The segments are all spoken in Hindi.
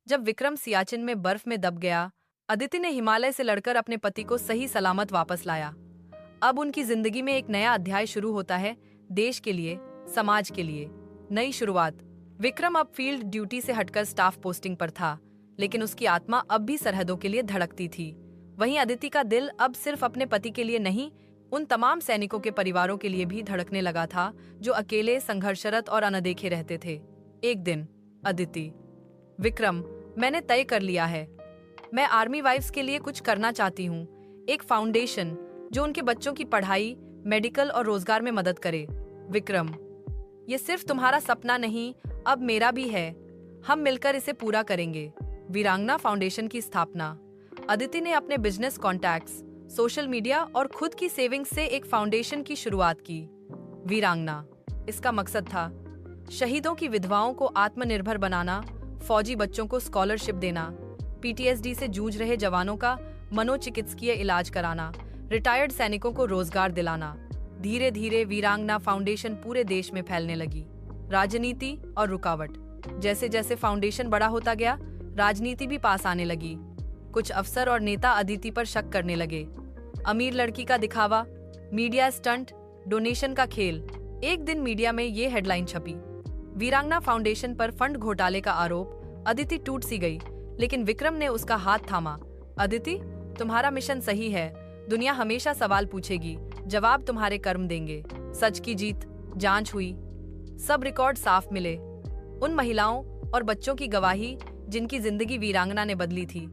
जब विक्रम सियाचिन में बर्फ में दब गया, अदिति ने हिमालय से लड़कर अपने पति को सही सलामत वापस लाया। अब उनकी जिंदगी में एक नया अध्याय शुरू होता है, देश के लिए, समाज के लिए नई शुरुआत। विक्रम अब फील्ड ड्यूटी से हटकर स्टाफ पोस्टिंग पर था, लेकिन उसकी आत्मा अब भी सरहदों के लिए धड़कती थी। वहीं अदिति का दिल अब सिर्फ अपने पति के लिए नहीं, उन तमाम सैनिकों के परिवारों के लिए भी धड़कने लगा था जो अकेले, संघर्षरत और अनदेखे रहते थे। एक दिन अदिति: विक्रम, मैंने तय कर लिया है, मैं आर्मी वाइफ्स के लिए कुछ करना चाहती हूँ। एक फाउंडेशन जो उनके बच्चों की पढ़ाई, मेडिकल और रोजगार में मदद करे। विक्रम: ये सिर्फ तुम्हारा सपना नहीं, अब मेरा भी है। हम मिलकर इसे पूरा करेंगे। वीरांगना फाउंडेशन की स्थापना। अदिति ने अपने बिजनेस कॉन्टैक्ट्स, सोशल मीडिया और खुद की सेविंग्स से एक फाउंडेशन की शुरुआत की। वीरांगना, इसका मकसद था शहीदों की विधवाओं को आत्मनिर्भर बनाना, फौजी बच्चों को स्कॉलरशिप देना, पीटीएसडी से जूझ रहे जवानों का मनोचिकित्सकीय इलाज कराना, रिटायर्ड सैनिकों को रोजगार दिलाना। धीरे धीरे वीरांगना फाउंडेशन पूरे देश में फैलने लगी। राजनीति और रुकावट। जैसे जैसे फाउंडेशन बड़ा होता गया, राजनीति भी पास आने लगी। कुछ अफसर और नेता अदिति पर शक करने लगे। अमीर लड़की का दिखावा, मीडिया स्टंट, डोनेशन का खेल। एक दिन मीडिया में ये हेडलाइन छपी: वीरांगना फाउंडेशन पर फंड घोटाले का आरोप। अदिति टूट सी गई, लेकिन विक्रम ने उसका हाथ थामा। अदिति, तुम्हारा मिशन सही है, दुनिया हमेशा सवाल पूछेगी, जवाब तुम्हारे कर्म देंगे। सच की जीत। जांच हुई, सब रिकॉर्ड साफ मिले। उन महिलाओं और बच्चों की गवाही जिनकी जिंदगी वीरांगना ने बदली थी,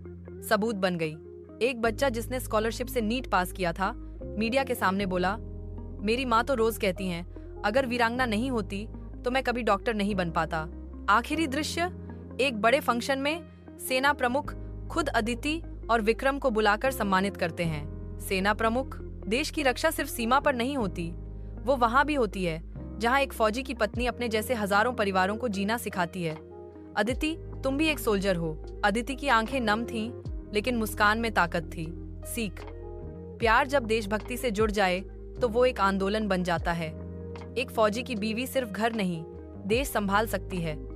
सबूत बन गई। एक बच्चा जिसने स्कॉलरशिप से नीट पास किया था, मीडिया के सामने बोला, मेरी माँ तो रोज कहती हैं, अगर वीरांगना नहीं होती तो मैं कभी डॉक्टर नहीं बन पाता। आखिरी दृश्य, एक बड़े फंक्शन में सेना प्रमुख खुद अदिति और विक्रम को बुलाकर सम्मानित करते हैं। सेना प्रमुख: देश की रक्षा सिर्फ सीमा पर नहीं होती, वो वहां भी होती है जहां एक फौजी की पत्नी अपने जैसे हजारों परिवारों को जीना सिखाती है। अदिति, तुम भी एक सोल्जर हो। अदिति की आंखें नम थीं, लेकिन मुस्कान में ताकत थी। सीख: प्यार जब देशभक्ति से जुड़ जाए तो वो एक आंदोलन बन जाता है। एक फौजी की बीवी सिर्फ घर नहीं, देश संभाल सकती है।